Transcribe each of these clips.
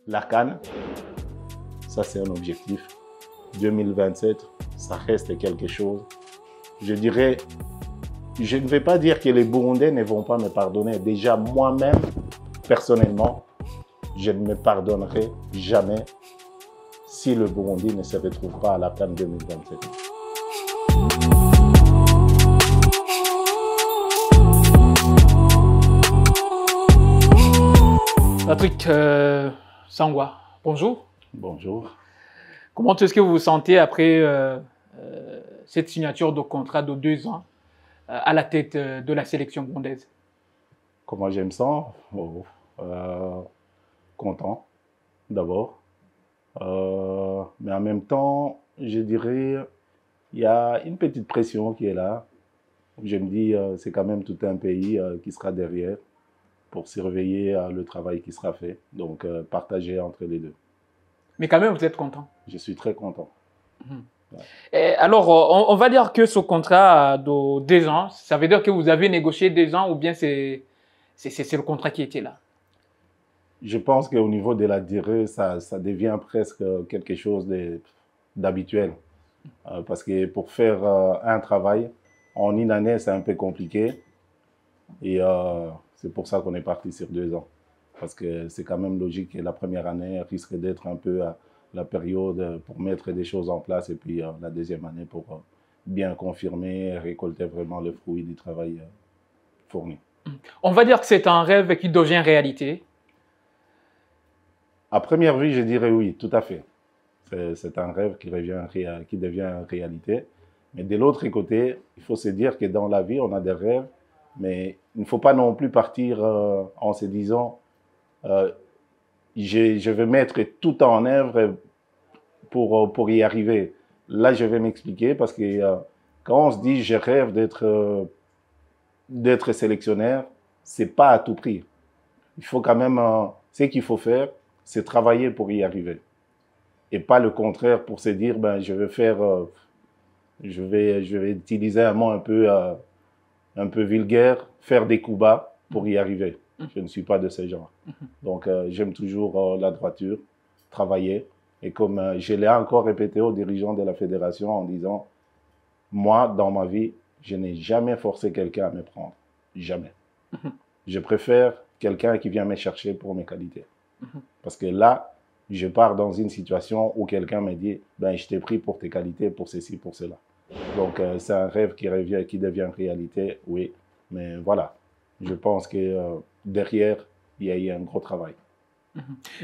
La CAN, ça c'est un objectif. 2027, ça reste quelque chose. Je dirais, je ne vais pas dire que les Burundais ne vont pas me pardonner. Déjà, moi-même, personnellement, je ne me pardonnerai jamais si le Burundi ne se retrouve pas à la CAN 2027. Patrick Sangwa, bonjour. Bonjour. Comment est-ce que vous vous sentez après cette signature de contrat de 2 ans à la tête de la sélection burundaise? Comment je me sens? Content, d'abord. Mais en même temps, je dirais, il y a une petite pression qui est là. Je me dis, c'est quand même tout un pays qui sera derrière pour surveiller le travail qui sera fait. Donc, partager entre les deux. Mais quand même, vous êtes content. Je suis très content. Ouais. Et alors, on va dire que ce contrat de 2 ans, ça veut dire que vous avez négocié 2 ans ou bien c'est le contrat qui était là? Je pense qu'au niveau de la durée, ça devient presque quelque chose d'habituel. Parce que pour faire un travail, en une année, c'est un peu compliqué. Et c'est pour ça qu'on est parti sur 2 ans. Parce que c'est quand même logique que la première année risque d'être un peu la période pour mettre des choses en place. Et puis la deuxième année pour bien confirmer et récolter vraiment le fruit du travail fourni. On va dire que c'est un rêve qui devient réalité. À première vue, je dirais oui, tout à fait. C'est un rêve qui devient réalité. Mais de l'autre côté, il faut se dire que dans la vie, on a des rêves, mais il ne faut pas non plus partir en se disant je vais mettre tout en œuvre pour y arriver. Là, je vais m'expliquer parce que quand on se dit je rêve d'être sélectionneur, c'est pas à tout prix. Il faut quand même, ce qu'il faut faire, c'est travailler pour y arriver. Et pas le contraire pour se dire, ben, je vais faire, je vais utiliser un mot un peu vulgaire, faire des coups bas pour y arriver. Je ne suis pas de ce genre. Donc, j'aime toujours la droiture, travailler. Et comme je l'ai encore répété aux dirigeants de la fédération en disant, moi, dans ma vie, je n'ai jamais forcé quelqu'un à me prendre. Jamais. Je préfère quelqu'un qui vient me chercher pour mes qualités. Parce que là, je pars dans une situation où quelqu'un me dit, ben, je t'ai pris pour tes qualités, pour ceci, pour cela. Donc, c'est un rêve qui devient réalité, oui. Mais voilà, je pense que derrière, il y a eu un gros travail.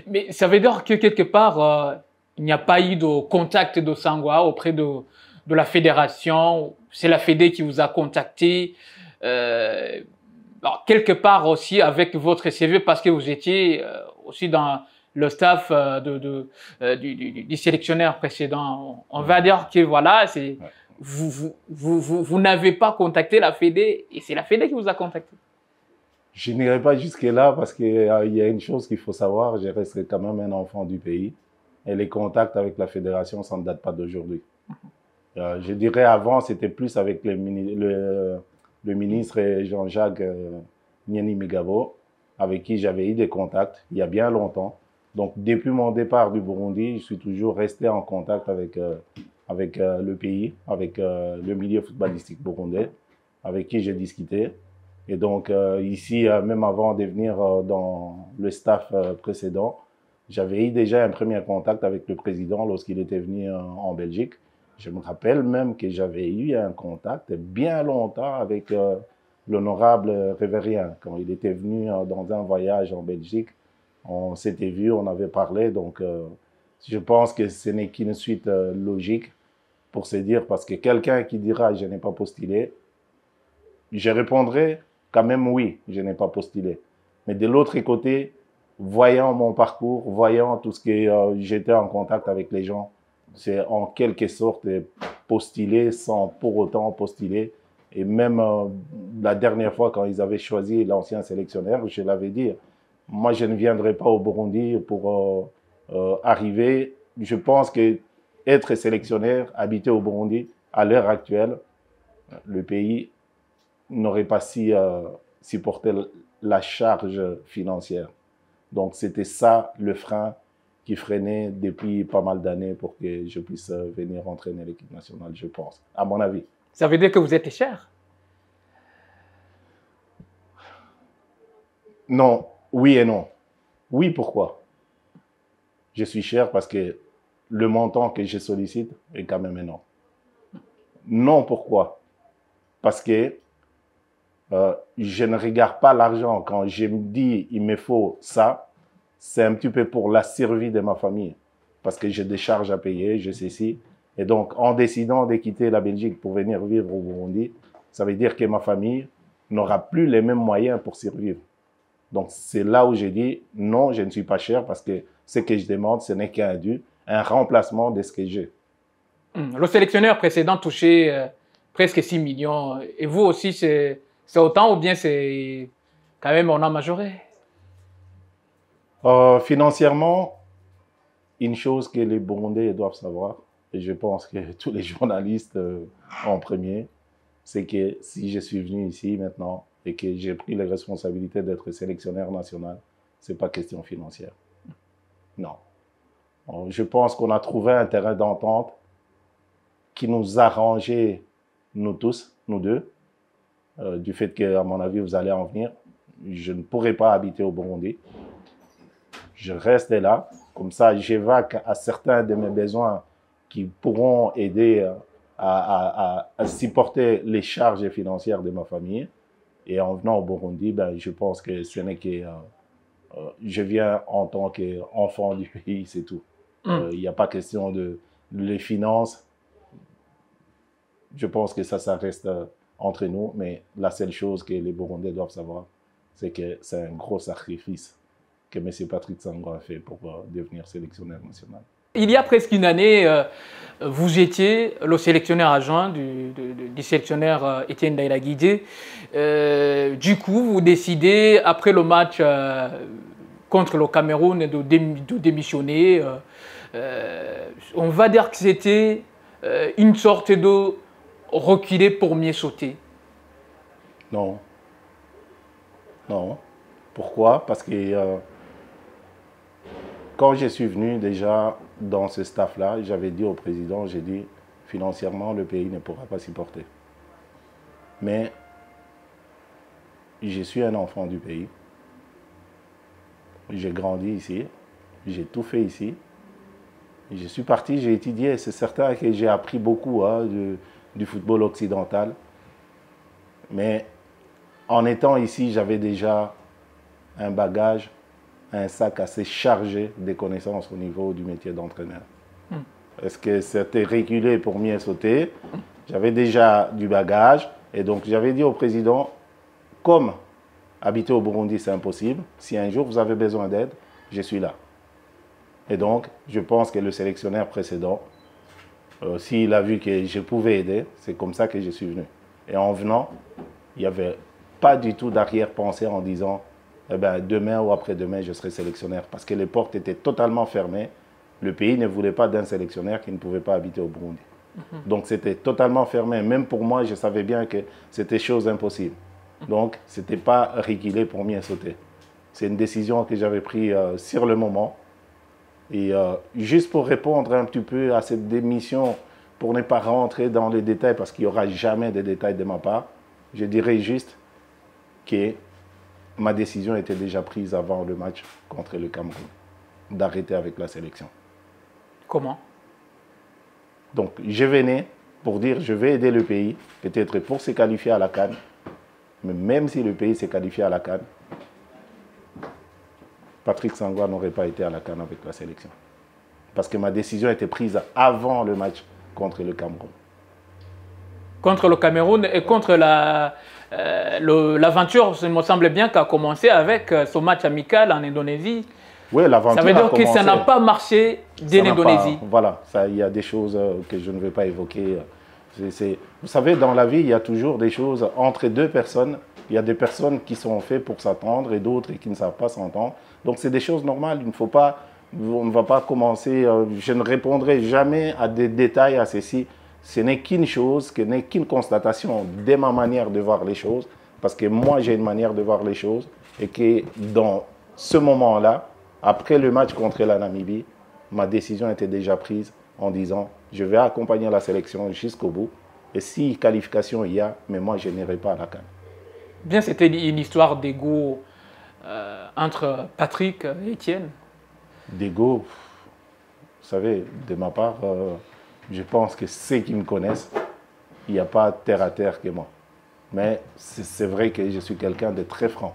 Mais ça veut dire que quelque part, il n'y a pas eu de contact de Sangwa auprès de la fédération. C'est la Fédé qui vous a contacté. Alors, quelque part aussi avec votre CV parce que vous étiez aussi dans le staff du sélectionneur précédent. On va dire que voilà, c'est vous n'avez pas contacté la Fédé et c'est la Fédé qui vous a contacté. Je n'irai pas jusque-là parce qu'il y a une chose qu'il faut savoir, je reste quand même un enfant du pays et les contacts avec la fédération, ça ne date pas d'aujourd'hui. Je dirais avant, c'était plus avec le ministre Jean-Jacques Nyeni-Migabo, avec qui j'avais eu des contacts il y a bien longtemps. Donc, depuis mon départ du Burundi, je suis toujours resté en contact avec le pays, avec le milieu footballistique burundais, avec qui j'ai discuté. Et donc, ici, même avant de venir dans le staff précédent, j'avais eu déjà un premier contact avec le président lorsqu'il était venu en Belgique. Je me rappelle même que j'avais eu un contact bien longtemps avec l'honorable Révérien. Quand il était venu dans un voyage en Belgique, on s'était vu, on avait parlé. Donc, je pense que ce n'est qu'une suite logique pour se dire, parce que quelqu'un qui dira « je n'ai pas postulé », je répondrai quand même oui, je n'ai pas postulé. Mais de l'autre côté, voyant mon parcours, voyant tout ce que j'étais en contact avec les gens, c'est en quelque sorte postuler sans pour autant postuler. Et même la dernière fois, quand ils avaient choisi l'ancien sélectionneur, je l'avais dit, moi, je ne viendrai pas au Burundi pour arriver. Je pense que être sélectionneur, habiter au Burundi, à l'heure actuelle, le pays n'aurait pas supporté la charge financière. Donc, c'était ça le frein qui freinaient depuis pas mal d'années pour que je puisse venir entraîner l'équipe nationale, je pense, à mon avis. Ça veut dire que vous êtes cher? Non, oui et non. Oui, pourquoi? Je suis cher parce que le montant que je sollicite est quand même énorme. Non, pourquoi? Parce que je ne regarde pas l'argent. Quand je me dis il me faut ça, c'est un petit peu pour la survie de ma famille. Parce que j'ai des charges à payer, je sais si. Et donc, en décidant de quitter la Belgique pour venir vivre au Burundi, ça veut dire que ma famille n'aura plus les mêmes moyens pour survivre. Donc, c'est là où j'ai dit non, je ne suis pas cher parce que ce que je demande, ce n'est qu'un dû, un remplacement de ce que j'ai. Le sélectionneur précédent touchait presque 6 millions. Et vous aussi, c'est autant ou bien c'est quand même on a majoré? Financièrement, une chose que les Burundais doivent savoir, et je pense que tous les journalistes en premier, c'est que si je suis venu ici maintenant et que j'ai pris les responsabilités d'être sélectionneur national, ce n'est pas question financière. Non. Je pense qu'on a trouvé un terrain d'entente qui nous arrangeait, nous tous, nous deux, du fait qu'à mon avis, vous allez en venir. Je ne pourrai pas habiter au Burundi. Je reste là. Comme ça, j'évacue à certains de mes besoins qui pourront aider à supporter les charges financières de ma famille. Et en venant au Burundi, ben, je pense que ce n'est que... je viens en tant qu'enfant du pays, c'est tout. Il n'y a pas question de les finances. Je pense que ça reste entre nous. Mais la seule chose que les Burundais doivent savoir, c'est que c'est un gros sacrifice que M. Patrick Sangwa a fait pour devenir sélectionneur national. Il y a presque une année, vous étiez le sélectionneur adjoint du sélectionneur Étienne Daïla-Guidé. Du coup, vous décidez, après le match contre le Cameroun, de démissionner. On va dire que c'était une sorte de reculer pour mieux sauter. Non. Non. Pourquoi? Parce que quand je suis venu déjà dans ce staff-là, j'avais dit au président, j'ai dit, financièrement, le pays ne pourra pas supporter. Mais je suis un enfant du pays. J'ai grandi ici, j'ai tout fait ici. Je suis parti, j'ai étudié, c'est certain que j'ai appris beaucoup du football occidental. Mais en étant ici, j'avais déjà un bagage, un sac assez chargé de connaissances au niveau du métier d'entraîneur. Est-ce que c'était reculé pour mieux sauter? J'avais déjà du bagage et donc j'avais dit au président, comme habiter au Burundi c'est impossible, si un jour vous avez besoin d'aide, je suis là. Et donc je pense que le sélectionneur précédent, s'il a vu que je pouvais aider, c'est comme ça que je suis venu. Et en venant, il n'y avait pas du tout d'arrière-pensée en disant eh ben, demain ou après-demain, je serai sélectionneur. Parce que les portes étaient totalement fermées. Le pays ne voulait pas d'un sélectionneur qui ne pouvait pas habiter au Burundi. Donc, c'était totalement fermé. Même pour moi, je savais bien que c'était chose impossible. Donc, ce n'était pas reculer pour mieux sauter. C'est une décision que j'avais prise sur le moment. Et juste pour répondre un petit peu à cette démission, pour ne pas rentrer dans les détails, parce qu'il n'y aura jamais de détails de ma part, je dirais juste que ma décision était déjà prise avant le match contre le Cameroun, d'arrêter avec la sélection. Comment? Donc, je venais pour dire je vais aider le pays, peut-être pour se qualifier à la CAN, mais même si le pays s'est qualifié à la CAN, Patrick Sangwa n'aurait pas été à la CAN avec la sélection. Parce que ma décision était prise avant le match contre le Cameroun. Contre le Cameroun et contre l'aventure, il me semble bien, qu'a commencé avec son match amical en Indonésie. Oui, l'aventure. Ça veut dire que ça n'a pas marché dès l'Indonésie. Voilà, il y a des choses que je ne vais pas évoquer. Vous savez, dans la vie, il y a toujours des choses entre deux personnes. Il y a des personnes qui sont faites pour s'entendre et d'autres qui ne savent pas s'entendre. Donc, c'est des choses normales. Il ne faut pas, on ne va pas commencer. Je ne répondrai jamais à des détails à ceci. Ce n'est qu'une chose, ce n'est qu'une constatation de ma manière de voir les choses. Parce que moi, j'ai une manière de voir les choses. Et que dans ce moment-là, Après le match contre la Namibie, ma décision était déjà prise en disant je vais accompagner la sélection jusqu'au bout. Et si qualification il y a, mais moi je n'irai pas à la CAN. Bien, c'était une histoire d'ego entre Patrick et Étienne. D'ego, vous savez, de ma part, je pense que ceux qui me connaissent, il n'y a pas terre à terre que moi. Mais c'est vrai que je suis quelqu'un de très franc.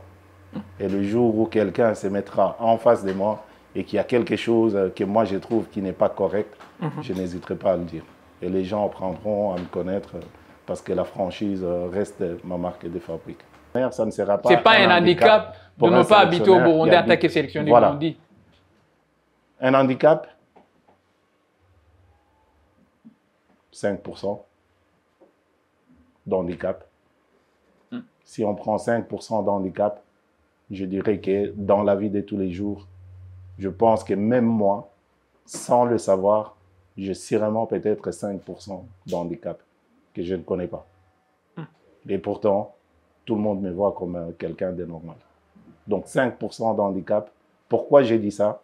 Et le jour où quelqu'un se mettra en face de moi et qu'il y a quelque chose que moi je trouve qui n'est pas correct, je n'hésiterai pas à le dire. Et les gens apprendront à me connaître parce que la franchise reste ma marque de fabrique. Ça ne sera pas. C'est pas un handicap de ne pas habiter au Burundi, attaquer sélection du Burundi. Un handicap, 5% d'handicap. Si on prend 5% d'handicap, je dirais que dans la vie de tous les jours, je pense que même moi, sans le savoir, j'ai sûrement peut-être 5% d'handicap que je ne connais pas. Et pourtant, tout le monde me voit comme quelqu'un de normal. Donc 5% d'handicap. Pourquoi j'ai dit ça?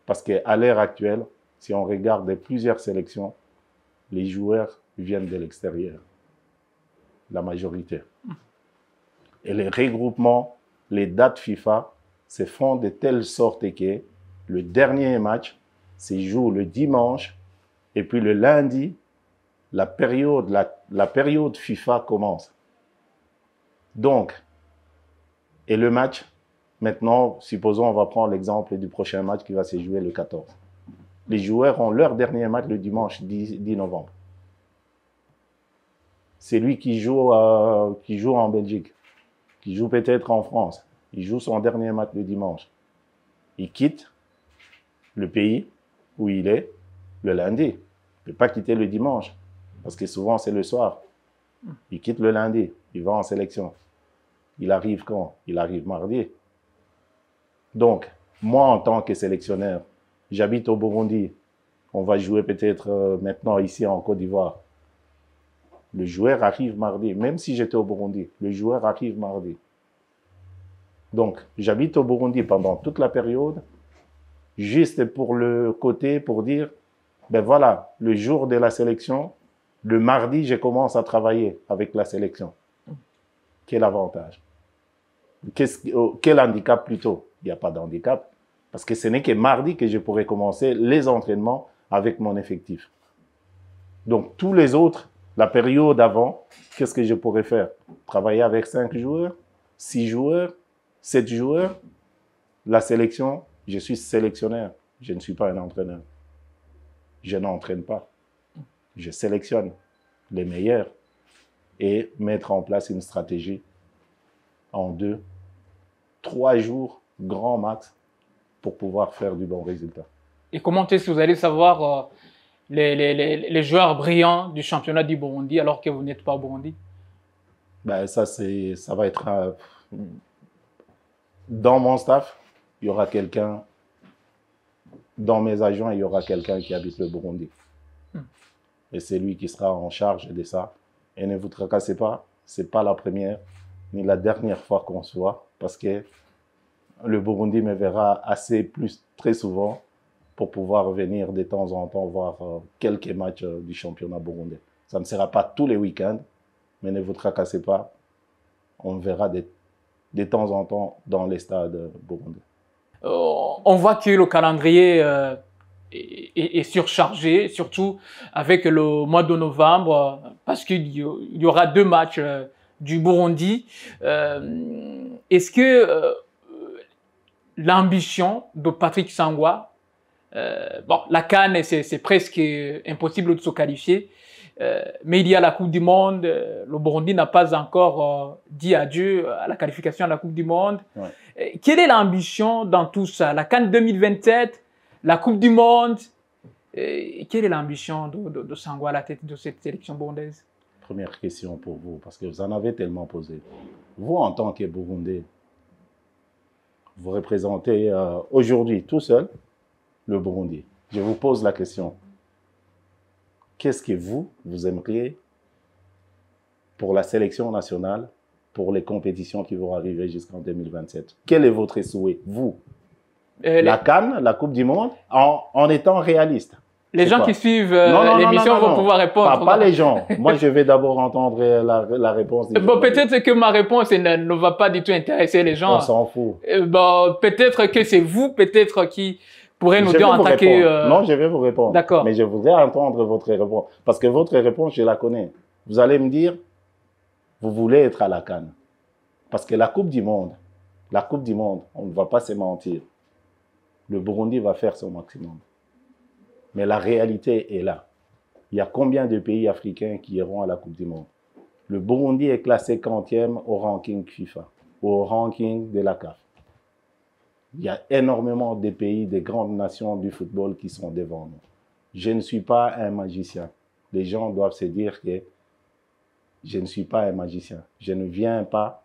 Parce qu'à l'heure actuelle, si on regarde plusieurs sélections, les joueurs viennent de l'extérieur, la majorité. Et les regroupements, les dates FIFA se font de telle sorte que le dernier match se joue le dimanche et puis le lundi, la période FIFA commence. Donc, et le match, maintenant, supposons on va prendre l'exemple du prochain match qui va se jouer le 14. Les joueurs ont leur dernier match le dimanche 10 novembre. C'est lui qui joue en Belgique, qui joue peut-être en France. Il joue son dernier match le dimanche. Il quitte le pays où il est le lundi. Il ne peut pas quitter le dimanche, parce que souvent c'est le soir. Il quitte le lundi, il va en sélection. Il arrive quand? Il arrive mardi. Donc, moi en tant que sélectionneur, j'habite au Burundi. On va jouer peut-être maintenant ici en Côte d'Ivoire. Le joueur arrive mardi, même si j'étais au Burundi, le joueur arrive mardi. Donc, j'habite au Burundi pendant toute la période, juste pour le côté, pour dire, ben voilà, le jour de la sélection, le mardi, je commence à travailler avec la sélection. Quel avantage? Quel handicap plutôt? Il n'y a pas d'handicap, parce que ce n'est que mardi que je pourrais commencer les entraînements avec mon effectif. Donc, tous les autres, la période avant, qu'est-ce que je pourrais faire? Travailler avec 5 joueurs, 6 joueurs, 7 joueurs. La sélection, je suis sélectionneur. Je ne suis pas un entraîneur. Je n'entraîne pas. Je sélectionne les meilleurs et mettre en place une stratégie en 2, 3 jours, grand max, pour pouvoir faire du bon résultat. Et comment est-ce que vous allez savoir les joueurs brillants du championnat du Burundi alors que vous n'êtes pas au Burundi? Ben ça va être... dans mon staff, il y aura quelqu'un, dans mes agents, il y aura quelqu'un qui habite le Burundi. Et c'est lui qui sera en charge de ça. Et ne vous tracassez pas, ce n'est pas la première ni la dernière fois qu'on se voit, parce que le Burundi me verra très souvent pour pouvoir venir de temps en temps voir quelques matchs du championnat burundais. Ça ne sera pas tous les week-ends, mais ne vous tracassez pas, on verra de temps en temps dans les stades burundais. On voit que le calendrier est surchargé, surtout avec le mois de novembre, parce qu'il y aura 2 matchs du Burundi. Est-ce que l'ambition de Patrick Sangwa, bon, la CAN, c'est presque impossible de se qualifier, mais il y a la Coupe du Monde. Le Burundi n'a pas encore dit adieu à la qualification à la Coupe du Monde. Ouais. Quelle est l'ambition dans tout ça? La CAN 2027, la Coupe du Monde, quelle est l'ambition de Sangwa à la tête de cette sélection burundaise? Première question pour vous, parce que vous en avez tellement posé. Vous, en tant que Burundais, vous représentez aujourd'hui tout seul le Burundi. Je vous pose la question. Qu'est-ce que vous aimeriez pour la sélection nationale, pour les compétitions qui vont arriver jusqu'en 2027? Quel est votre souhait, vous, La CAN, la Coupe du Monde, en étant réaliste. Les gens qui suivent l'émission vont pouvoir répondre. Pas les gens. Moi, je vais d'abord entendre la réponse. Bon, peut-être que ma réponse ne va pas du tout intéresser les gens. On s'en fout. Bon, peut-être que c'est vous, peut-être qui pourrez nous dire en tant que... Non, je vais vous répondre. D'accord. Mais je voudrais entendre votre réponse. Parce que votre réponse, je la connais. Vous allez me dire, vous voulez être à la CAN. Parce que la Coupe du Monde, on ne va pas se mentir. Le Burundi va faire son maximum. Mais la réalité est là. Il y a combien de pays africains qui iront à la Coupe du Monde? Le Burundi est classé 40e au ranking FIFA, au ranking de la CAF. Il y a énormément de pays, des grandes nations du football qui sont devant nous. Je ne suis pas un magicien. Les gens doivent se dire que je ne suis pas un magicien. Je ne viens pas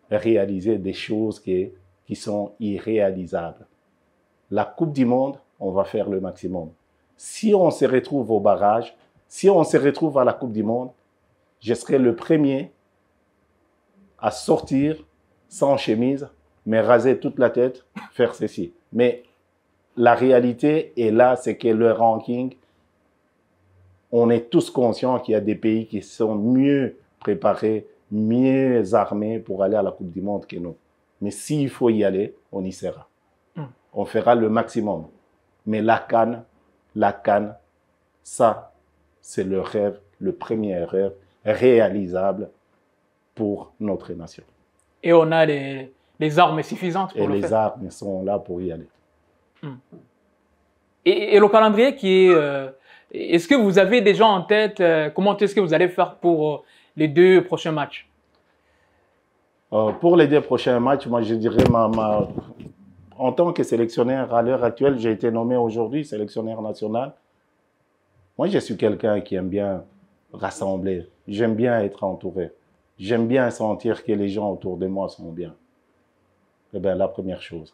réaliser des choses qui sont irréalisables. La Coupe du Monde, on va faire le maximum. Si on se retrouve au barrage, si on se retrouve à la Coupe du Monde, je serai le premier à sortir sans chemise, me raser toute la tête, faire ceci. Mais la réalité est là, c'est que le ranking, on est tous conscients qu'il y a des pays qui sont mieux préparés, mieux armés pour aller à la Coupe du Monde que nous. Mais s'il faut y aller, on y sera. On fera le maximum. Mais la CAN, ça, c'est le rêve, le premier rêve réalisable pour notre nation. Et on a les armes suffisantes pour le faire. Et les armes sont là pour y aller. Et le calendrier qui est... est-ce que vous avez déjà en tête comment est-ce que vous allez faire pour les 2 prochains matchs? Pour les 2 prochains matchs, moi je dirais en tant que sélectionneur à l'heure actuelle, j'ai été nommé aujourd'hui sélectionneur national. Moi je suis quelqu'un qui aime bien rassembler, j'aime bien être entouré, j'aime bien sentir que les gens autour de moi sont bien. Eh bien la première chose,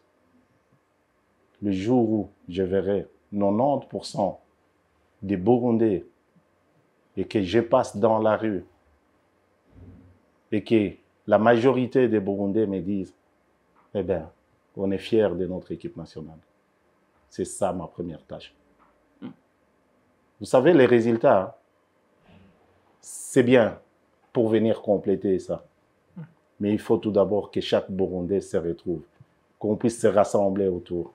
le jour où je verrai 90% des Burundais et que je passe dans la rue et que la majorité des Burundais me disent « Eh bien, on est fiers de notre équipe nationale. » C'est ça ma première tâche. Vous savez, les résultats, c'est bien pour venir compléter ça. Mais il faut tout d'abord que chaque Burundais se retrouve, qu'on puisse se rassembler autour.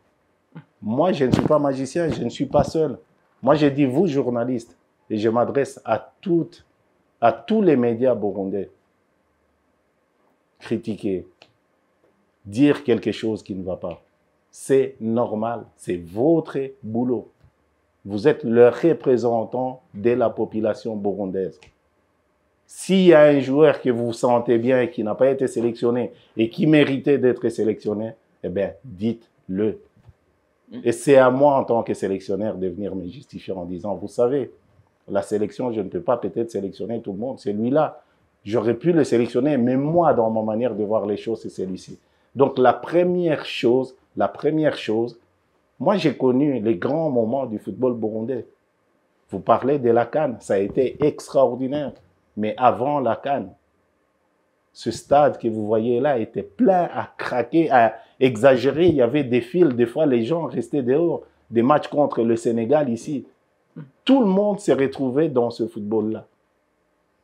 Moi, je ne suis pas magicien, je ne suis pas seul. Moi, je dis vous, journalistes, et je m'adresse à tous les médias burundais. Critiquer, dire quelque chose qui ne va pas. C'est normal, c'est votre boulot. Vous êtes le représentant de la population burundaise. S'il y a un joueur que vous sentez bien et qui n'a pas été sélectionné et qui méritait d'être sélectionné, eh bien, dites-le. Et c'est à moi, en tant que sélectionneur, de venir me justifier en disant, vous savez, la sélection, je ne peux pas peut-être sélectionner tout le monde. Celui-là, j'aurais pu le sélectionner, mais moi, dans ma manière de voir les choses, c'est celui-ci. Donc, la première chose, moi, j'ai connu les grands moments du football burundais. Vous parlez de la CAN, ça a été extraordinaire. Mais avant la CAN, ce stade que vous voyez là était plein à craquer, à exagérer. Il y avait des files, des fois les gens restaient dehors. Des matchs contre le Sénégal ici. Tout le monde s'est retrouvé dans ce football-là.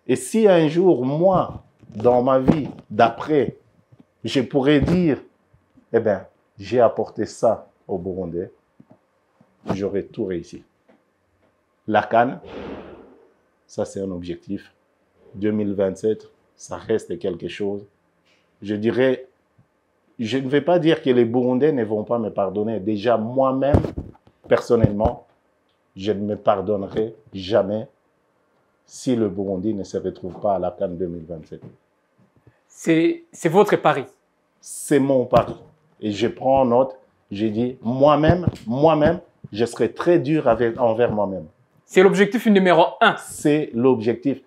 Et si un jour, moi, dans ma vie d'après, je pourrais dire, eh bien, j'ai apporté ça au Burundais, j'aurais tout réussi. La CAN, ça c'est un objectif. 2027, ça reste quelque chose. Je dirais, je ne vais pas dire que les Burundais ne vont pas me pardonner. Déjà, moi-même, personnellement, je ne me pardonnerai jamais si le Burundi ne se retrouve pas à la CAN 2027. C'est votre pari. C'est mon pari. Et je prends note, j'ai dit, moi-même, je serai très dur envers moi-même. C'est l'objectif numéro 1. C'est l'objectif.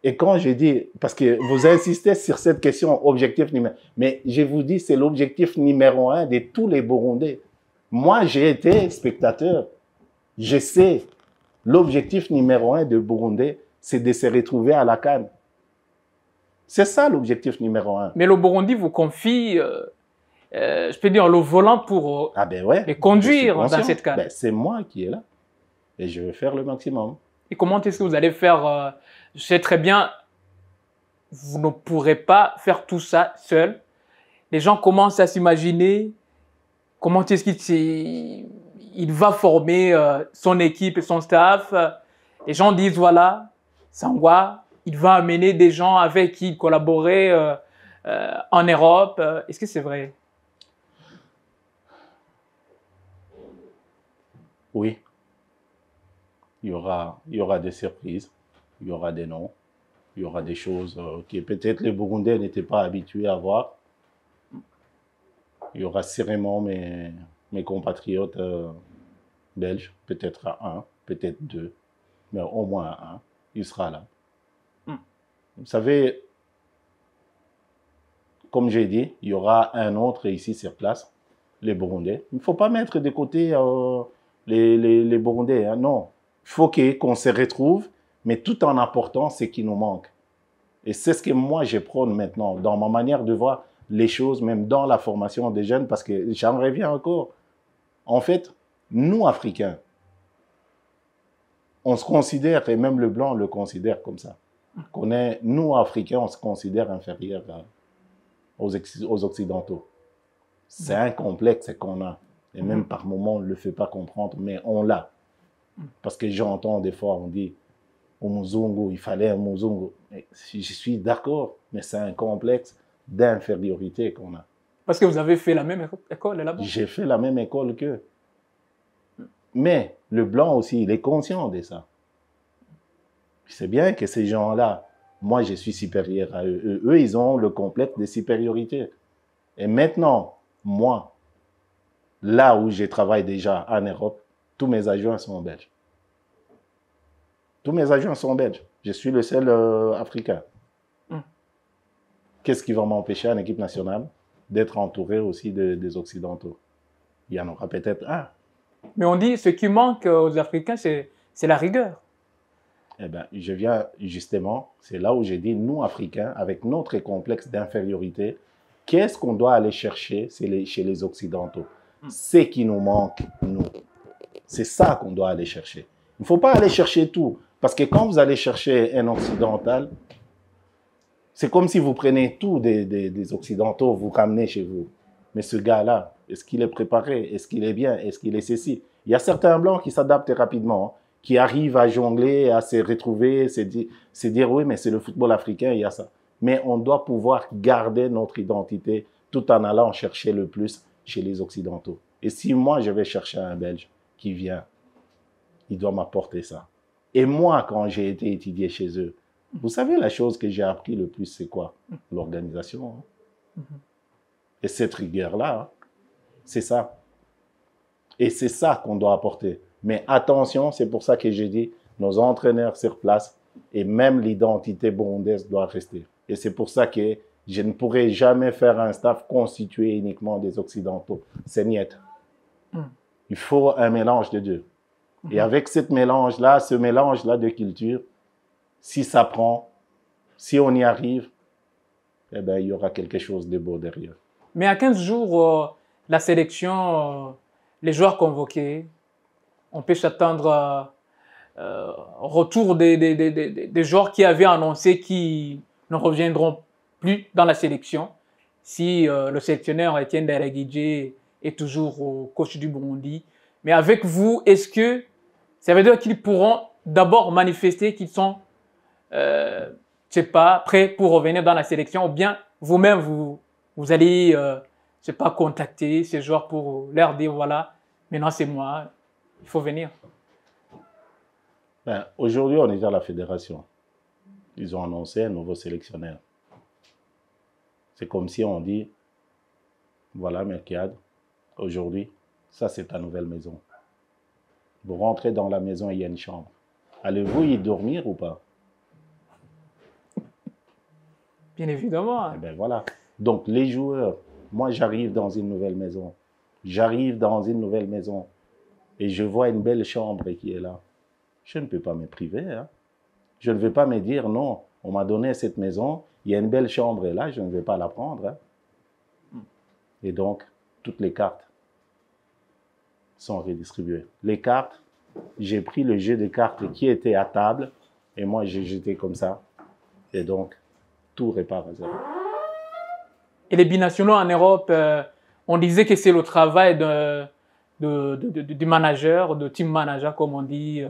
Et quand je dis, parce que vous insistez sur cette question, objectif numéro 1, mais je vous dis, c'est l'objectif numéro 1 de tous les Burundais. Moi, j'ai été spectateur. Je sais, l'objectif numéro 1 de Burundais, c'est de se retrouver à la CAN. C'est ça l'objectif numéro 1. Mais le Burundi vous confie je peux dire, le volant pour Ah ben ouais, les conduire dans conscient. cette CAN. Ben, c'est moi qui est là. Et je vais faire le maximum. Et comment est-ce que vous allez faire je sais très bien, vous ne pourrez pas faire tout ça seul. Les gens commencent à s'imaginer comment est-ce qu'il va former son équipe et son staff. Les gens disent, voilà, Sangwa, il va amener des gens avec qui collaborer en Europe. Est-ce que c'est vrai? Oui, il y aura des surprises, il y aura des noms, il y aura des choses que peut-être les Burundais n'étaient pas habitués à voir. Il y aura sûrement mes compatriotes belges, peut-être un, peut-être deux, mais au moins un, il sera là. Vous savez, comme j'ai dit, il y aura un autre ici sur place, les Burundais. Il ne faut pas mettre de côté les Burundais, hein, non. Il faut qu'on se retrouve, mais tout en apportant ce qui nous manque. Et c'est ce que moi, je prône maintenant, dans ma manière de voir les choses, même dans la formation des jeunes, parce que j'en reviens encore. En fait, nous, Africains, on se considère, et même le blanc le considère comme ça, nous, Africains, on se considère inférieurs aux Occidentaux. C'est un complexe qu'on a. Et même par moments, on ne le fait pas comprendre, mais on l'a. Parce que j'entends des fois, on dit, au Muzungu, il fallait un Muzungu. Je suis d'accord, mais c'est un complexe d'infériorité qu'on a. Parce que vous avez fait la même école là-bas. J'ai fait la même école qu'eux. Mais le blanc aussi, il est conscient de ça. C'est bien que ces gens-là, moi, je suis supérieur à eux. Eux, ils ont le complexe de supériorité. Et maintenant, moi, là où je travaille déjà en Europe, tous mes adjoints sont belges. Tous mes adjoints sont belges. Je suis le seul africain. Qu'est-ce qui va m'empêcher en équipe nationale d'être entouré aussi des Occidentaux? Il y en aura peut-être un. Mais on dit, ce qui manque aux Africains, c'est la rigueur. Eh bien, je viens justement, c'est là où j'ai dit, nous, Africains, avec notre complexe d'infériorité, qu'est-ce qu'on doit aller chercher chez les Occidentaux? Ce qui nous manque, nous. C'est ça qu'on doit aller chercher. Il ne faut pas aller chercher tout. Parce que quand vous allez chercher un Occidental, c'est comme si vous prenez tout des Occidentaux, vous ramenez chez vous. Mais ce gars-là, est-ce qu'il est préparé? Est-ce qu'il est bien? Est-ce qu'il est ceci? Il y a certains Blancs qui s'adaptent rapidement, qui arrivent à jongler, à se retrouver, se dire, oui, mais c'est le football africain, il y a ça. Mais on doit pouvoir garder notre identité tout en allant chercher le plus chez les Occidentaux. Et si moi, je vais chercher un Belge qui vient, il doit m'apporter ça. Et moi, quand j'ai été étudié chez eux, vous savez, la chose que j'ai appris le plus, c'est quoi? L'organisation. Hein? Et cette rigueur-là, hein, c'est ça. Et c'est ça qu'on doit apporter. Mais attention, c'est pour ça que j'ai dit, nos entraîneurs sur place et même l'identité burundaise doit rester. Et c'est pour ça que je ne pourrai jamais faire un staff constitué uniquement des Occidentaux. C'est niet. Il faut un mélange de deux. Et avec ce mélange-là de culture, si ça prend, si on y arrive, eh ben, il y aura quelque chose de beau derrière. Mais à 15 jours, la sélection, les joueurs convoqués, on peut s'attendre au retour des joueurs qui avaient annoncé qu'ils ne reviendront plus dans la sélection si le sélectionneur Etienne Ndairagije est toujours au coach du Burundi. Mais avec vous, est-ce que ça veut dire qu'ils pourront d'abord manifester qu'ils sont, je sais pas, prêts pour revenir dans la sélection, ou bien vous-même, vous allez, je sais pas, contacter ces joueurs pour leur dire, voilà, maintenant c'est moi, il faut venir. Ben, aujourd'hui, on est à la fédération. Ils ont annoncé un nouveau sélectionneur. C'est comme si on dit, voilà, Mercade, aujourd'hui, ça c'est ta nouvelle maison. Vous rentrez dans la maison, il y a une chambre. Allez-vous y dormir ou pas? Bien évidemment. Eh bien voilà. Donc les joueurs, moi j'arrive dans une nouvelle maison. J'arrive dans une nouvelle maison et je vois une belle chambre qui est là. Je ne peux pas me priver. Hein. Je ne vais pas me dire non, on m'a donné cette maison, il y a une belle chambre là, je ne vais pas la prendre. Hein. Et donc, toutes les cartes sont redistribuées. Les cartes, j'ai pris le jeu de cartes qui était à table et moi, j'ai jeté comme ça. Et donc, tout repart à zéro. Et les binationaux en Europe, on disait que c'est le travail du manager, de team manager, comme on dit.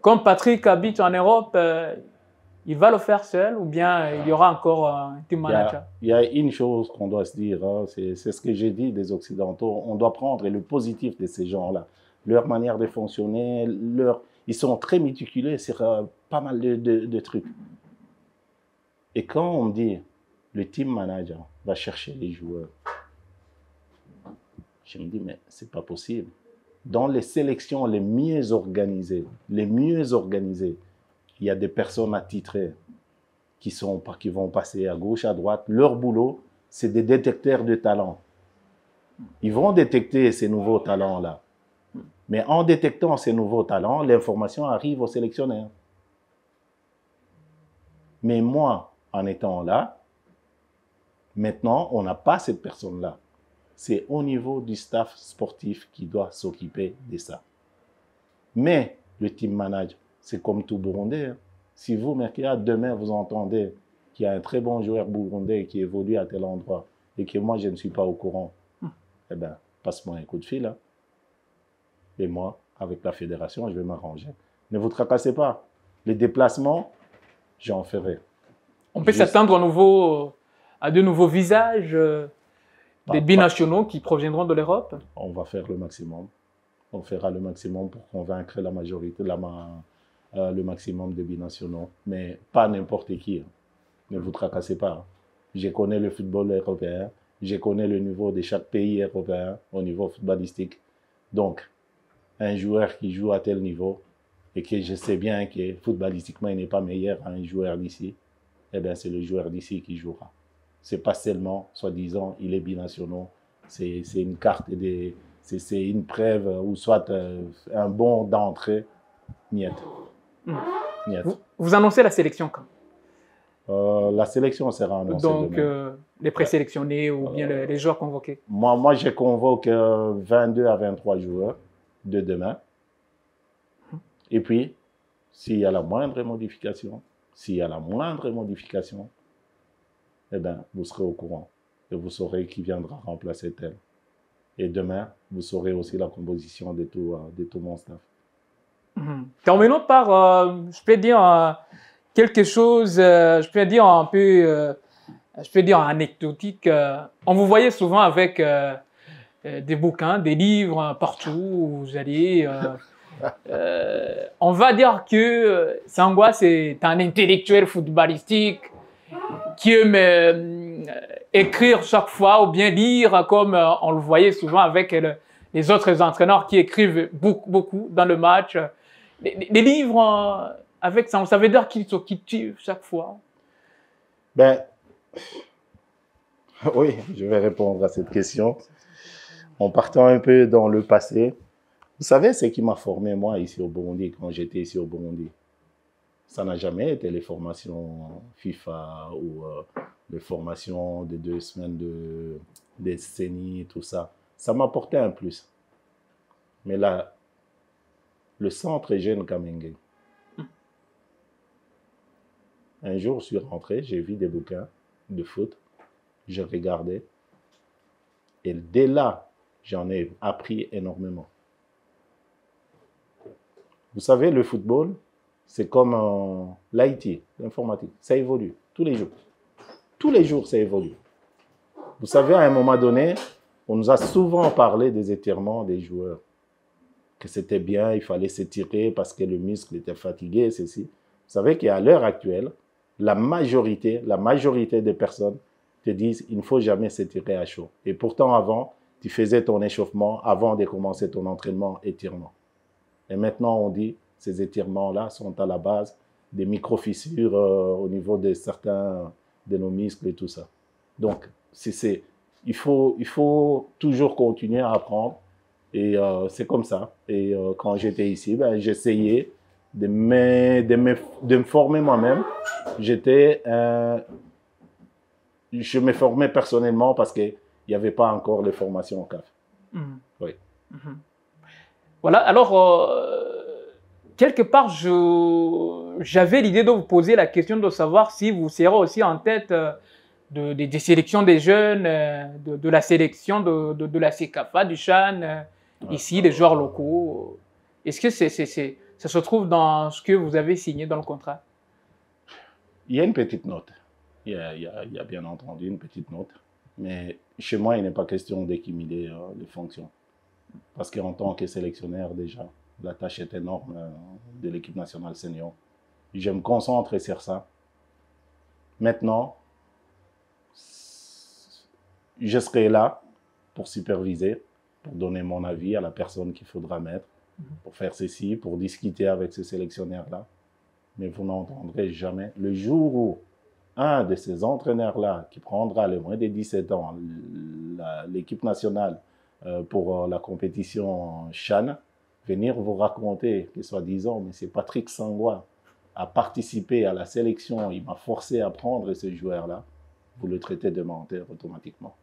Comme Patrick habite en Europe, il va le faire seul ou bien il y aura encore un team manager? Il y a une chose qu'on doit se dire, hein, c'est ce que j'ai dit des Occidentaux, on doit prendre le positif de ces gens-là, leur manière de fonctionner, ils sont très méticuleux sur pas mal de trucs. Et quand on me dit, le team manager va chercher les joueurs, je me dis, mais c'est pas possible. Dans les sélections les mieux organisées, il y a des personnes attitrées qui vont passer à gauche, à droite. Leur boulot, c'est des détecteurs de talents. Ils vont détecter ces nouveaux talents-là. Mais en détectant ces nouveaux talents, l'information arrive au sélectionneur. Mais moi, en étant là, maintenant, on n'a pas cette personne-là. C'est au niveau du staff sportif qui doit s'occuper de ça. Mais le team manager, c'est comme tout Burundais. Hein. Si vous, Merkia, demain, vous entendez qu'il y a un très bon joueur burundais qui évolue à tel endroit et que moi, je ne suis pas au courant, eh bien, passe-moi un coup de fil. Hein. Et moi, avec la fédération, je vais m'arranger. Ne vous tracassez pas. Les déplacements, j'en ferai. On peut s'attendre à de nouveaux visages des binationaux qui proviendront de l'Europe? On va faire le maximum. On fera le maximum pour convaincre la majorité, le maximum de binationaux. Mais pas n'importe qui. Hein. Ne vous tracassez pas. Hein. Je connais le football européen. Je connais le niveau de chaque pays européen au niveau footballistique. Donc, un joueur qui joue à tel niveau et que je sais bien que footballistiquement, il n'est pas meilleur à un joueur d'ici, eh bien, c'est le joueur d'ici qui jouera. Ce n'est pas seulement, soi-disant, il est binational. C'est une carte, c'est une preuve ou soit un bon d'entrée. Niet. Niet. Vous annoncez la sélection quand? La sélection sera annoncée donc, les présélectionnés ou bien les joueurs convoqués? Moi, je convoque 22 à 23 joueurs de demain. Et puis, s'il y a la moindre modification, eh bien, vous serez au courant et vous saurez qui viendra remplacer tel. Et demain, vous saurez aussi la composition de tout mon staff. Terminons par, je peux dire, quelque chose, je peux dire un peu, je peux dire anecdotique. On vous voyait souvent avec des bouquins, des livres partout où vous alliez. On va dire que Sangwa, c'est un intellectuel footballistique qui aime écrire chaque fois ou bien lire, comme on le voyait souvent avec les autres entraîneurs qui écrivent beaucoup dans le match. Les livres avec ça, ça veut dire qu'ils sont cultivés chaque fois. Ben, oui, je vais répondre à cette question. En partant un peu dans le passé, vous savez ce qui m'a formé, moi, ici au Burundi, quand j'étais ici au Burundi? Ça n'a jamais été les formations FIFA ou les formations de 2 semaines de décennies, tout ça. Ça m'apportait un plus. Mais là, le centre jeune Kamenge. Un jour, je suis rentré, j'ai vu des bouquins de foot, je regardais. Et dès là, j'en ai appris énormément. Vous savez, le football, c'est comme l'IT, l'informatique. Ça évolue tous les jours. Tous les jours, ça évolue. Vous savez, à un moment donné, on nous a souvent parlé des étirements des joueurs. Que c'était bien, il fallait s'étirer parce que le muscle était fatigué, ceci. Vous savez qu'à l'heure actuelle, la majorité des personnes te disent il ne faut jamais s'étirer à chaud. Et pourtant, avant, tu faisais ton échauffement avant de commencer ton entraînement étirement. Et maintenant, on dit ces étirements-là sont à la base des micro-fissures au niveau de certains de nos muscles et tout ça. Donc, il faut toujours continuer à apprendre. Et c'est comme ça. Et quand j'étais ici, ben, j'essayais de me former moi-même. Je me formais personnellement parce qu'il il n'y avait pas encore les formations au CAF. Oui. Voilà, alors, quelque part, j'avais l'idée de vous poser la question de savoir si vous serez aussi en tête des sélections des jeunes, de la sélection de la CECAFA, du CHAN, ici, des joueurs locaux. Est-ce que ça se trouve dans ce que vous avez signé dans le contrat? Il y a une petite note. Il y a bien entendu une petite note. Mais chez moi, il n'est pas question d'accumuler les fonctions. Parce qu'en tant que sélectionneur, déjà, la tâche est énorme de l'équipe nationale senior. Je me concentre sur ça. Maintenant, je serai là pour superviser, pour donner mon avis à la personne qu'il faudra mettre, pour faire ceci, pour discuter avec ce sélectionneur-là. Mais vous n'entendrez jamais. Le jour où un de ces entraîneurs-là, qui prendra les moins de 17 ans, l'équipe nationale pour la compétition CHAN, venir vous raconter que soi-disant, mais c'est Patrick Sangwa a participé à la sélection, il m'a forcé à prendre ce joueur-là, vous le traitez de menteur automatiquement.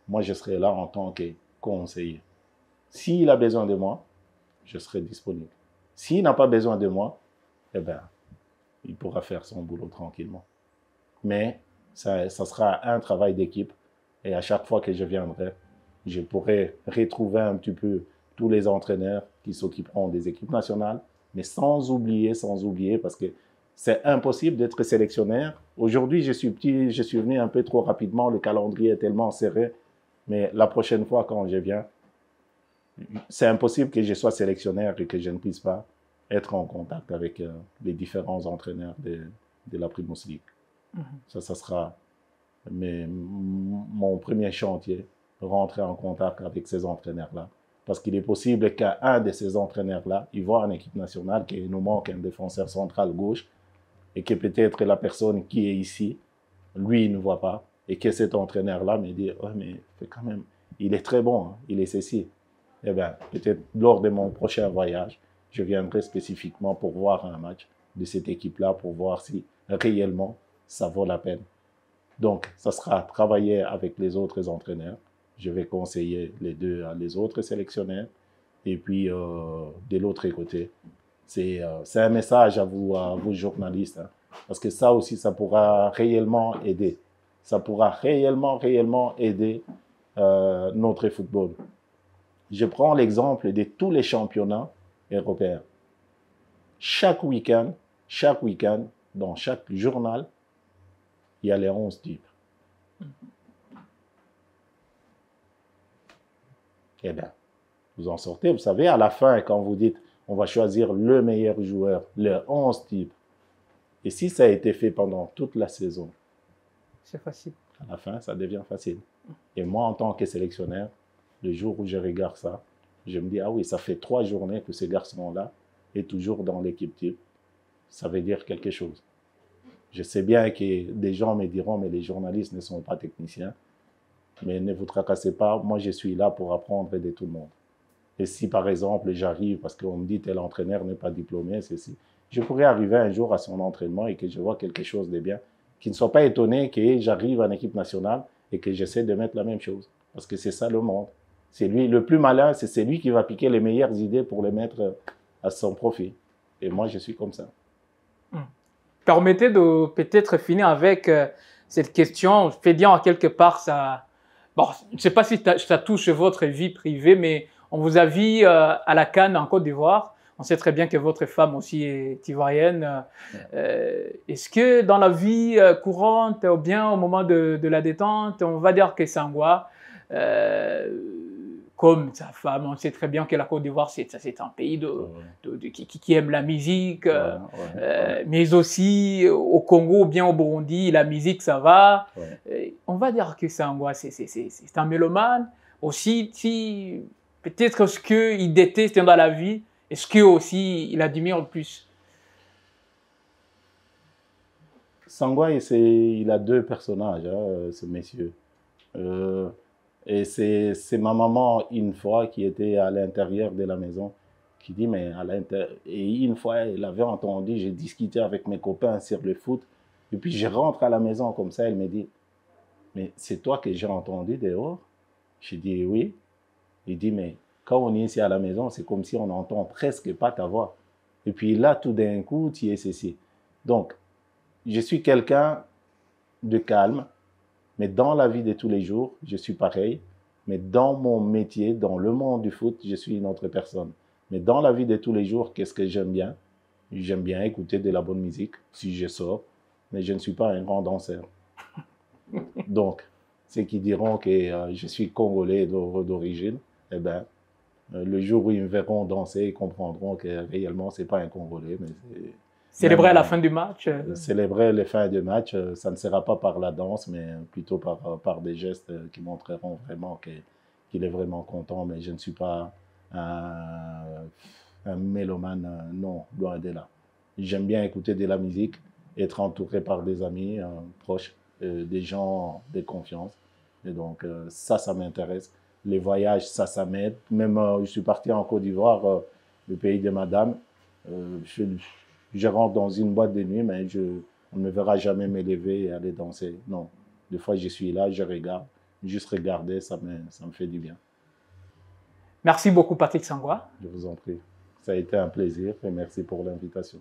Moi, je serai là en tant que conseiller. S'il a besoin de moi, je serai disponible. S'il n'a pas besoin de moi, eh bien, il pourra faire son boulot tranquillement. Mais ça sera un travail d'équipe. Et à chaque fois que je viendrai, je pourrai retrouver un petit peu tous les entraîneurs qui s'occuperont des équipes nationales, mais sans oublier, parce que c'est impossible d'être sélectionneur. Aujourd'hui, je suis venu un peu trop rapidement, le calendrier est tellement serré, mais la prochaine fois quand je viens, c'est impossible que je sois sélectionneur et que je ne puisse pas être en contact avec les différents entraîneurs de la Primus League. Ça sera mon premier chantier, rentrer en contact avec ces entraîneurs-là. Parce qu'il est possible qu'un de ces entraîneurs-là, il voit en équipe nationale qu'il nous manque un défenseur central gauche et que peut-être la personne qui est ici, lui, il ne voit pas et que cet entraîneur-là me dit « Oh, mais quand même, il est très bon, hein, il est ceci. » Eh bien, peut-être lors de mon prochain voyage, je viendrai spécifiquement pour voir un match de cette équipe-là, pour voir si réellement ça vaut la peine. Donc, ça sera travailler avec les autres entraîneurs. Je vais conseiller les autres sélectionneurs. Et puis, de l'autre côté, c'est un message à vous journalistes. Hein, parce que ça aussi, ça pourra réellement aider. Ça pourra réellement aider notre football. Je prends l'exemple de tous les championnats européens. Chaque week-end, dans chaque journal, il y a les 11 types. Eh bien, vous en sortez. Vous savez, à la fin, quand vous dites on va choisir le meilleur joueur, les 11 types, et si ça a été fait pendant toute la saison, c'est facile. À la fin, ça devient facile. Et moi, en tant que sélectionneur, le jour où je regarde ça, je me dis, ah oui, ça fait 3 journées que ce garçon-là est toujours dans l'équipe type. Ça veut dire quelque chose. Je sais bien que des gens me diront, mais les journalistes ne sont pas techniciens. Mais ne vous tracassez pas, moi je suis là pour apprendre de tout le monde. Et si par exemple j'arrive, parce qu'on me dit tel entraîneur n'est pas diplômé, ceci, je pourrais arriver un jour à son entraînement et que je vois quelque chose de bien, qu'ils ne soient pas étonnés que j'arrive en équipe nationale et que j'essaie de mettre la même chose. Parce que c'est ça le monde. C'est lui, le plus malin, c'est celui qui va piquer les meilleures idées pour les mettre à son profit. Et moi je suis comme ça. Permettez de peut-être finir avec cette question. Je fais dire en quelque part ça. Bon, je ne sais pas si ça touche votre vie privée, mais on vous a vu à la CAN en Côte d'Ivoire. On sait très bien que votre femme aussi est ivoirienne. Est-ce que dans la vie courante, ou bien au moment de la détente, on va dire que Sangwa, comme sa femme, on sait très bien que la Côte d'Ivoire, c'est un pays qui aime la musique, mais aussi au Congo ou bien au Burundi, la musique, ça va. On va dire que Sangwa, c'est un mélomane. Aussi, si, peut-être ce qu'il déteste dans la vie, est-ce que aussi il admire le plus? Sangwa, il a 2 personnages, hein, ce monsieur. Et c'est ma maman, une fois, qui était à l'intérieur de la maison, qui dit, mais à l'intérieur... Et une fois, elle avait entendu, j'ai discuté avec mes copains sur le foot, et puis je rentre à la maison comme ça, elle me dit, mais c'est toi que j'ai entendu dehors? J'ai dit oui. Il dit, mais quand on est ici à la maison, c'est comme si on n'entend presque pas ta voix. Et puis là, tout d'un coup, tu es ceci. Donc, je suis quelqu'un de calme, mais dans la vie de tous les jours, je suis pareil. Mais dans mon métier, dans le monde du foot, je suis une autre personne. Mais dans la vie de tous les jours, qu'est-ce que j'aime bien? J'aime bien écouter de la bonne musique, si je sors, mais je ne suis pas un grand danseur. Donc, ceux qui diront que je suis congolais d'origine, eh bien, le jour où ils me verront danser, ils comprendront que réellement, ce n'est pas un Congolais, mais c'est... Célébrer à la fin du match. Célébrer les fins de match, ça ne sera pas par la danse, mais plutôt par des gestes qui montreront vraiment qu'il est vraiment content. Mais je ne suis pas un mélomane, non, loin de là. J'aime bien écouter de la musique, être entouré par des amis proches, des gens de confiance. Et donc, ça m'intéresse. Les voyages, ça m'aide. Même, je suis parti en Côte d'Ivoire, le pays de madame. Je rentre dans une boîte de nuit, mais on ne me verra jamais me lever et aller danser. Non. Des fois, je suis là, je regarde. Juste regarder, ça me fait du bien. Merci beaucoup, Patrick Sangwa. Je vous en prie. Ça a été un plaisir et merci pour l'invitation.